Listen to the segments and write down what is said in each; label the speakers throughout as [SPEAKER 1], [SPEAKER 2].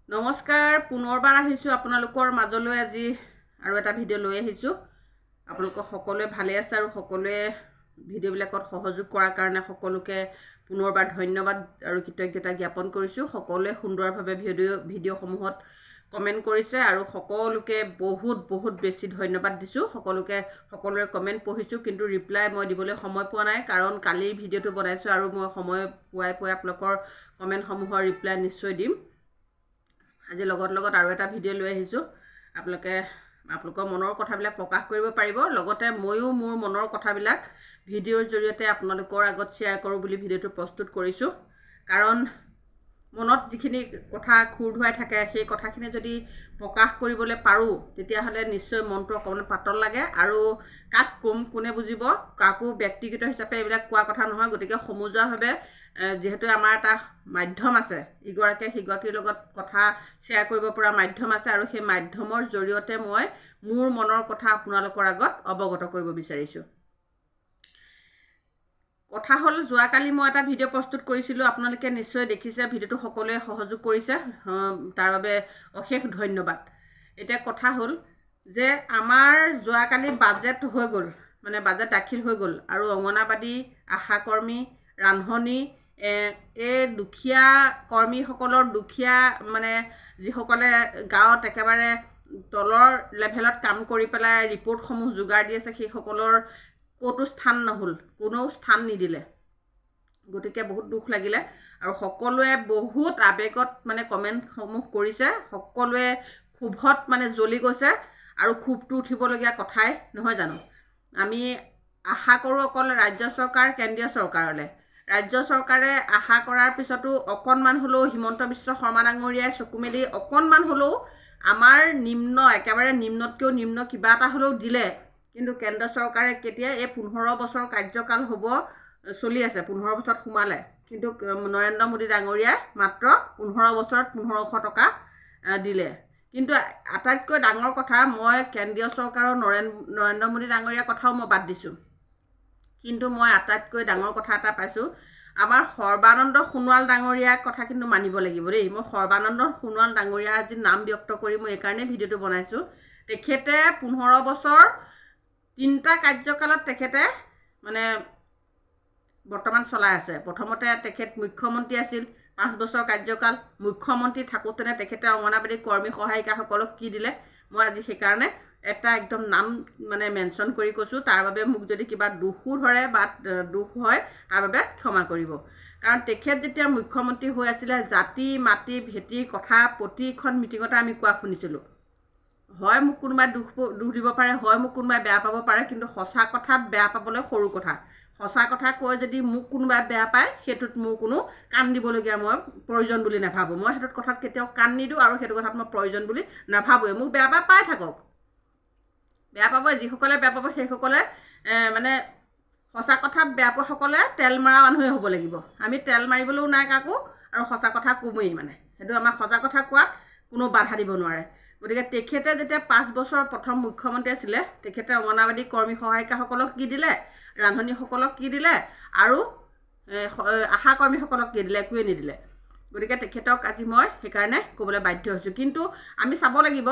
[SPEAKER 1] নমস্কাৰ, পুনৰবাৰ আহিছোঁ আপোনালোকৰ মাজলৈ আজি আৰু এটা ভিডিঅ' লৈ আহিছোঁ। আপোনালোক সকলোৱে ভালে আছে আৰু সকলোৱে ভিডিঅ'বিলাকত সহযোগ কৰাৰ কাৰণে সকলোকে পুনৰবাৰ ধন্যবাদ আৰু কৃতজ্ঞতা জ্ঞাপন কৰিছোঁ। সকলোৱে সুন্দৰভাৱে ভিডিঅ'সমূহত কমেণ্ট কৰিছে আৰু সকলোকে বহুত বেছি ধন্যবাদ দিছোঁ। সকলোৰে কমেণ্ট পঢ়িছোঁ, কিন্তু ৰিপ্লাই মই দিবলৈ সময় পোৱা নাই, কাৰণ কালিৰ ভিডিঅ'টো বনাইছোঁ আৰু মই সময় পুৱাই আপোনালোকৰ কমেণ্টসমূহৰ ৰিপ্লাই নিশ্চয় দিম। আজি লগত আৰু এটা ভিডিঅ' লৈ আহিছোঁ। আপোনালোকৰ মনৰ কথাবিলাক প্ৰকাশ কৰিব পাৰিব, লগতে ময়ো মোৰ মনৰ কথাবিলাক ভিডিঅ'ৰ জৰিয়তে আপোনালোকৰ আগত শ্বেয়াৰ কৰোঁ বুলি ভিডিঅ'টো প্ৰস্তুত কৰিছোঁ। কাৰণ মনত যিখিনি কথা খুৰ ধুৱাই থাকে, সেই কথাখিনি যদি প্ৰকাশ কৰিবলৈ পাৰোঁ, তেতিয়াহ'লে নিশ্চয় মনটো অকণমান পাতল লাগে আৰু কাক ক'ম, কোনে বুজিব, কাকো ব্যক্তিগত হিচাপে এইবিলাক কোৱা কথা নহয়। গতিকে সমজুৱাভাৱে যিহেতু আমাৰ এটা মাধ্যম আছে, ইগৰাকীয়ে সিগৰাকীৰ লগত কথা শ্বেয়াৰ কৰিব পৰা মাধ্যম আছে, আৰু সেই মাধ্যমৰ জৰিয়তে মই মোৰ মনৰ কথা আপোনালোকৰ আগত অৱগত কৰিব বিচাৰিছোঁ। কথা হ'ল, যোৱাকালি মই এটা ভিডিঅ' প্ৰস্তুত কৰিছিলোঁ, আপোনালোকে নিশ্চয় দেখিছে। ভিডিঅ'টো সকলোৱে সহযোগ কৰিছে, তাৰ বাবে অশেষ ধন্যবাদ। এতিয়া কথা হ'ল যে আমাৰ যোৱাকালি বাজেট হৈ গ'ল, বাজেট দাখিল হৈ গ'ল, আৰু অংগনাবাদী, আশাকৰ্মী, ৰান্ধনী, এই দুখীয়া কৰ্মীসকলৰ যিসকলে গাঁৱত একেবাৰে তলৰ লেভেলত কাম কৰি পেলাই ৰিপৰ্টসমূহ যোগাৰ দি আছে, সেইসকলৰ ক'তো স্থান নহ'ল, কোনেও স্থান নিদিলে। গতিকে বহুত দুখ লাগিলে, আৰু সকলোৱে বহুত আৱেগত কমেণ্টসমূহ কৰিছে। সকলোৱে ক্ষোভত জ্বলি গৈছে, আৰু ক্ষোভটো উঠিবলগীয়া কথাই নহয় জানো। আমি আশা কৰোঁ অকল ৰাজ্য চৰকাৰ, কেন্দ্ৰীয় চৰকাৰলৈ। ৰাজ্য চৰকাৰে আশা কৰাৰ পিছতো অকণমান হ'লেও হিমন্ত বিশ্ব শৰ্মা ডাঙৰীয়াই চকু মেলি অকণমান হ'লেও আমাৰ একেবাৰে নিম্নতকৈও নিম্ন কিবা এটা হ'লেও দিলে। কিন্তু কেন্দ্ৰ চৰকাৰে কেতিয়া, এই 15 বছৰ কাৰ্যকাল চলি আছে, 15 বছৰত সোমালে, কিন্তু নৰেন্দ্ৰ মোদী ডাঙৰীয়াই মাত্ৰ 15 বছৰত 1500 টকা দিলে। কিন্তু আটাইতকৈ ডাঙৰ কথা, মই কেন্দ্ৰীয় চৰকাৰৰ নৰেন্দ্ৰ মোদী ডাঙৰীয়াৰ কথাও মই বাদ দিছোঁ, কিন্তু মই আটাইতকৈ ডাঙৰ কথা এটা পাইছোঁ। আমাৰ সৰ্বানন্দ সোণোৱাল ডাঙৰীয়াৰ কথা কিন্তু মানিব লাগিব দেই। মই সৰ্বানন্দ সোণোৱাল ডাঙৰীয়া আজি নাম ব্যক্ত কৰি মই এইকাৰণেই ভিডিঅ'টো বনাইছোঁ। তেখেতে 15 বছৰ 3টা কাৰ্যকালত তেখেতে বৰ্তমান চলাই আছে। প্ৰথমতে তেখেত মুখ্যমন্ত্ৰী আছিল, 5 বছৰ কাৰ্যকাল। মুখ্যমন্ত্ৰী থাকোঁতেনে তেখেতে অংগনাবাদী কৰ্মী সহায়িকাসকলক কি দিলে, মই আজি সেইকাৰণে এটা একদম নাম মেনশ্যন কৰি কৈছোঁ। তাৰ বাবে মোক যদি কিবা দুখো ধৰে বা দুখ হয়, তাৰ বাবে ক্ষমা কৰিব। কাৰণ তেখেত যেতিয়া মুখ্যমন্ত্ৰী হৈ আছিলে, জাতি মাটি ভেটিৰ কথা প্ৰতিখন মিটিঙতে আমি কোৱা শুনিছিলোঁ। হয় মোক কোনোবাই দুখ দিব পাৰে, হয় মোক কোনোবাই বেয়া পাব পাৰে, কিন্তু সঁচা কথাত বেয়া পাবলৈ সৰু কথা। সঁচা কথা কৈ যদি মোক কোনোবাই বেয়া পায়, সেইটোত মোৰ কোনো কাণ দিবলগীয়া মই প্ৰয়োজন বুলি নাভাবোঁ। মই সেইটোত কথাত কেতিয়াও কাণ নিদিওঁ, আৰু সেইটো কথাত মই প্ৰয়োজন বুলি নাভাবোঁৱে। মোক বেয়া পাই থাকক, বেয়া পাব, যিসকলে বেয়া পাব সেইসকলে সঁচা কথাত বেয়া পোৱাসকলে তেল মৰা মানুহে হ'ব লাগিব। আমি তেল মাৰিবলৈও নাই কাকো, আৰু সঁচা কথা ক'মেই। সেইটো আমাৰ সঁচা কথা কোৱাত কোনো বাধা দিব নোৱাৰে। গতিকে তেখেতে যেতিয়া 5 বছৰ প্ৰথম মুখ্যমন্ত্ৰী আছিলে, তেখেতে অংগনাবাদী কৰ্মী সহায়িকাসকলক কি দিলে, ৰান্ধনীসকলক কি দিলে, আৰু আশা কৰ্মীসকলক কি দিলে, একোৱে নিদিলে। গতিকে তেখেতক আজি মই সেইকাৰণে ক'বলৈ বাধ্য হৈছোঁ। কিন্তু আমি চাব লাগিব,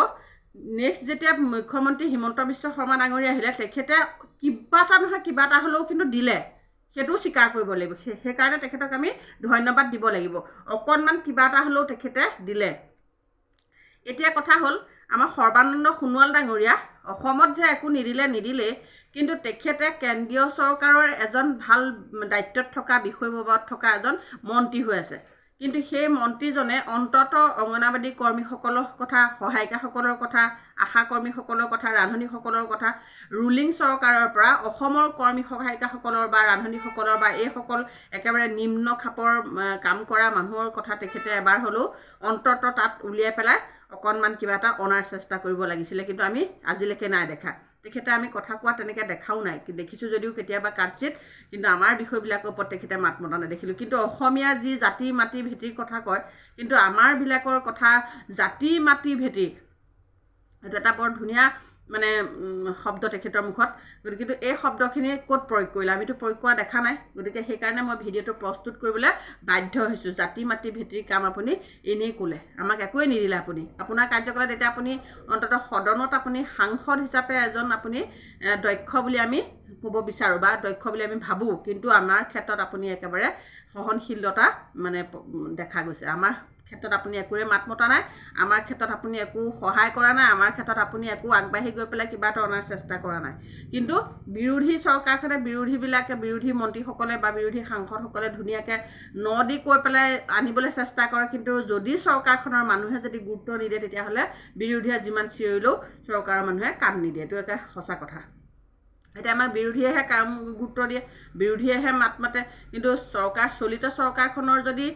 [SPEAKER 1] নেক্সট যেতিয়া মুখ্যমন্ত্ৰী হিমন্ত বিশ্ব শৰ্মা ডাঙৰীয়া আহিলে, তেখেতে কিবা এটা নহয় কিবা এটা হ'লেও কিন্তু দিলে, সেইটোও স্বীকাৰ কৰিব লাগিব। সেইকাৰণে তেখেতক আমি ধন্যবাদ দিব লাগিব। অকণমান কিবা এটা হ'লেও তেখেতে দিলে। এতিয়া কথা হ'ল, আমাৰ সৰ্বানন্দ সোণোৱাল ডাঙৰীয়া অসমত যে একো নিদিলেই, কিন্তু তেখেতে কেন্দ্ৰীয় চৰকাৰৰ এজন ভাল দায়িত্বত থকা, বিষয়ববত থকা এজন মন্ত্ৰী হৈ আছে। কিন্তু সেই মন্ত্ৰীজনে অন্ততঃ অংগনাবাদী কৰ্মীসকলৰ কথা, সহায়িকাসকলৰ কথা, আশা কৰ্মীসকলৰ কথা, ৰান্ধনীসকলৰ কথা, ৰুলিং চৰকাৰৰ পৰা অসমৰ কৰ্মী সহায়িকাসকলৰ বা ৰান্ধনীসকলৰ বা এইসকল একেবাৰে নিম্ন খাপৰ কাম কৰা মানুহৰ কথা তেখেতে এবাৰ হ'লেও অন্ততঃ তাত উলিয়াই পেলাই অকণমান কিবা এটা অনাৰ চেষ্টা কৰিব লাগিছিলে, কিন্তু আমি আজিলৈকে নাই দেখা। তেখেতে আমি কথা কোৱা তেনেকৈ দেখাও নাই, দেখিছোঁ যদিও কেতিয়াবা কাটচিত, কিন্তু আমাৰ বিষয়বিলাকৰ ওপৰত তেখেতে মাত মতা নেদেখিলোঁ। কিন্তু অসমীয়া যি জাতি মাটি ভেটিৰ কথা কয়, কিন্তু আমাৰবিলাকৰ কথা জাতি মাটি ভেটি, এইটো এটা বৰ ধুনীয়া মানে শব্দ তেখেতৰ মুখত গতিকে কিন্তু এই শব্দখিনি ক'ত প্ৰয়োগ কৰিলে আমিতো প্ৰয়োগ কৰা দেখা নাই গতিকে সেইকাৰণে মই ভিডিঅ'টো প্ৰস্তুত কৰিবলৈ বাধ্য হৈছোঁ জাতি মাতি ভেটিৰ কাম আপুনি এনেই ক'লে আমাক একোৱেই নিদিলে আপুনি আপোনাৰ কাৰ্যকালত এতিয়া আপুনি অন্ততঃ সদনত আপুনি সাংসদ হিচাপে এজন আপুনি দক্ষ বুলি আমি ক'ব বিচাৰোঁ বা দক্ষ বুলি আমি ভাবোঁ কিন্তু আমাৰ ক্ষেত্ৰত আপুনি একেবাৰে সহনশীলতা মানে দেখা গৈছে আমাৰ ক্ষেত্ৰত আপুনি একোৰে মাত মতা নাই আমাৰ ক্ষেত্ৰত আপুনি একো সহায় কৰা নাই আমাৰ ক্ষেত্ৰত আপুনি একো আগবাঢ়ি গৈ পেলাই কিবা এটা অনাৰ চেষ্টা কৰা নাই কিন্তু বিৰোধী চৰকাৰখনে বিৰোধী মন্ত্ৰীসকলে বা বিৰোধী সাংসদসকলে ধুনীয়াকৈ দি কৈ পেলাই আনিবলৈ চেষ্টা কৰে কিন্তু যদি চৰকাৰখনৰ মানুহে যদি গুৰুত্ব নিদিয়ে তেতিয়াহ'লে বিৰোধীয়ে যিমান চিঞৰিলেও চৰকাৰৰ মানুহে কাম নিদিয়ে এইটো একে সঁচা কথা এতিয়া আমাৰ বিৰোধীয়েহে কাম গুৰুত্ব দিয়ে বিৰোধীয়েহে মাত মাতে কিন্তু চলিত চৰকাৰখনৰ যদি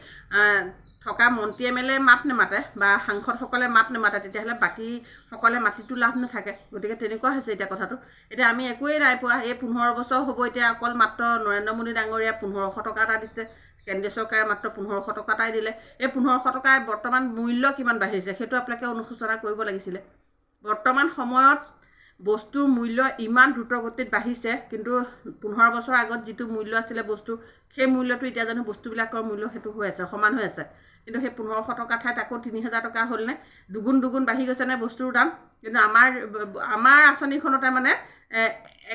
[SPEAKER 1] থকা মন্ত্ৰী MLA মাত নেমাতে বা সাংসদসকলে মাত নেমাতে তেতিয়াহ'লে বাকীসকলে মাতিটো লাভ নাথাকে গতিকে তেনেকুৱা হৈছে এতিয়া কথাটো এতিয়া আমি একোৱেই নাই পোৱা এই 15 বছৰ হ'ব এতিয়া অকল মাত্ৰ নৰেন্দ্ৰ মোদী ডাঙৰীয়া 1500 টকা এটা দিছে কেন্দ্ৰীয় চৰকাৰে মাত্ৰ 1500 টকা এটাই দিলে এই 1500 টকাৰ বৰ্তমান মূল্য কিমান বাঢ়িছে সেইটো আপোনালোকে অনুশোচনা কৰিব লাগিছিলে বৰ্তমান সময়ত বস্তুৰ মূল্য ইমান দ্ৰুতগতিত বাঢ়িছে কিন্তু 15 বছৰ আগত যিটো মূল্য আছিলে বস্তু সেই মূল্যটো এতিয়া জানো বস্তুবিলাকৰ মূল্য সেইটো হৈ আছে সমান হৈ আছে কিন্তু সেই 1500 টকা ঠাইত আকৌ 3000 টকা হ'লনে দুগুণ বাঢ়ি গৈছে নে বস্তুৰ দাম কিন্তু আমাৰ আঁচনিখনতে মানে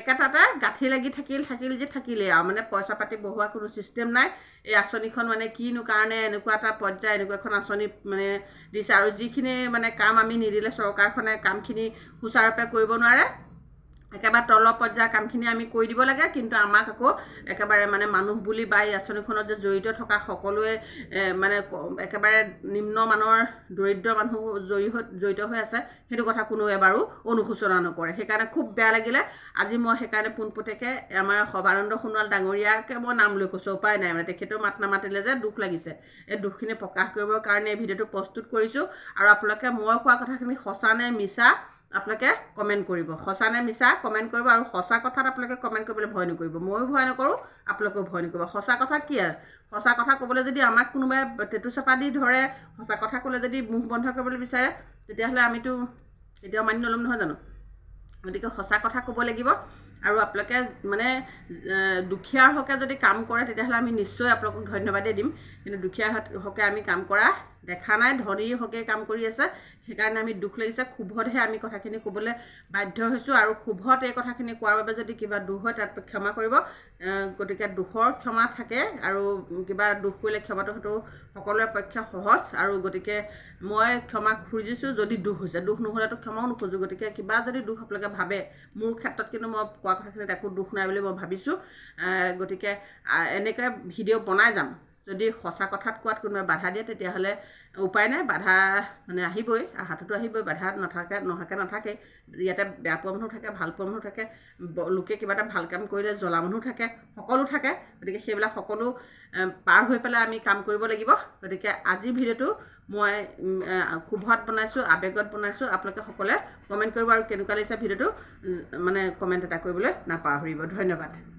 [SPEAKER 1] একেটাতে গাঁঠি লাগি থাকিলে আৰু মানে পইচা পাতি বঢ়োৱা কোনো ছিষ্টেম নাই এই আঁচনিখন মানে কিনো কাৰণে এনেকুৱা এটা পৰ্যায় এনেকুৱা এখন আঁচনি মানে দিছে আৰু যিখিনি মানে কাম আমি নিদিলে চৰকাৰখনে কামখিনি সুচাৰুৰূপে কৰিব নোৱাৰে একেবাৰে তলৰ পৰ্যায়ৰ কামখিনি আমি কৰি দিব লাগে কিন্তু আমাক আকৌ একেবাৰে মানে মানুহ বুলি বা এই আঁচনিখনত যে জড়িত থকা সকলোৱে মানে একেবাৰে নিম্নমানৰ দৰিদ্ৰ মানুহ জড়িত হৈ আছে সেইটো কথা কোনোৱে বাৰু অনুশোচনা নকৰে সেইকাৰণে খুব বেয়া লাগিলে আজি মই সেইকাৰণে পোনপটীয়াকৈ আমাৰ সৰ্বানন্দ সোণোৱাল ডাঙৰীয়াকে মই নাম লৈ কৈছোঁ উপায় নাই মানে তেখেতেও মাত নামাতিলে যে দুখ লাগিছে এই দুখখিনি প্ৰকাশ কৰিবৰ কাৰণে এই ভিডিঅ'টো প্ৰস্তুত কৰিছোঁ আৰু আপোনালোকে মই কোৱা কথাখিনি সঁচা নে মিছা আপোনালোকে কমেণ্ট কৰিব সঁচা নে মিছা কমেণ্ট কৰিব আৰু সঁচা কথাত আপোনালোকে কমেণ্ট কৰিবলৈ ভয় নকৰিব ময়ো ভয় নকৰোঁ আপোনালোকেও ভয় নকৰিব সঁচা কথা কি আছে সঁচা কথা ক'বলৈ যদি আমাক কোনোবাই টেটু চেপা দি ধৰে সঁচা কথা ক'লে যদি মুখ বন্ধ কৰিবলৈ বিচাৰে তেতিয়াহ'লে আমিতো এতিয়াও মানি নল'ম নহয় জানো গতিকে সঁচা কথা ক'ব লাগিব আৰু আপোনালোকে মানে দুখীয়াৰ হকে যদি কাম কৰে তেতিয়াহ'লে আমি নিশ্চয় আপোনালোকক ধন্যবাদেই দিম কিন্তু দুখীয়াৰ হকে আমি কাম কৰা দেখা নাই ধনীৰ হকে কাম কৰি আছে সেইকাৰণে আমি দুখ লাগিছে ক্ষোভতহে আমি কথাখিনি ক'বলৈ বাধ্য হৈছোঁ আৰু ক্ষোভত এই কথাখিনি কোৱাৰ বাবে যদি কিবা দুখ হয় তাত ক্ষমা কৰিব গতিকে দুখৰ ক্ষমা থাকে আৰু কিবা দুখ কৰিলে ক্ষমাটো সেইটো সকলোৰে পক্ষে সহজ আৰু গতিকে মই ক্ষমা খুজিছোঁ যদি দুখ হৈছে দুখ নহ'লেতো ক্ষমাও নোখোজোঁ গতিকে কিবা যদি দুখ আপোনালোকে ভাবে মোৰ ক্ষেত্ৰত কিন্তু মই কোৱা কথাখিনিত একো দুখ নাই বুলি মই ভাবিছোঁ গতিকে এনেকৈ ভিডিঅ' বনাই যাম যদি সঁচা কথাত কোৱাত কোনোবাই বাধা দিয়ে তেতিয়াহ'লে উপায় নাই বাধা মানে আহিবই আহাটোতো আহিবই বাধা নাথাকে ইয়াতে বেয়া পোৱা মানুহ থাকে ভাল পোৱা মানুহ থাকে লোকে কিবা এটা ভাল কাম কৰিলে জ্বলা মানুহ থাকে সকলো থাকে গতিকে সেইবিলাক সকলো পাৰ হৈ পেলাই আমি কাম কৰিব লাগিব গতিকে আজিৰ ভিডিঅ'টো মই ক্ষোভত বনাইছোঁ আৱেগত বনাইছোঁ আপোনালোকে সকলোৱে কমেণ্ট কৰিব আৰু কেনেকুৱা লাগিছে ভিডিঅ'টো মানে কমেণ্ট এটা কৰিবলৈ নাপাহৰিব ধন্যবাদ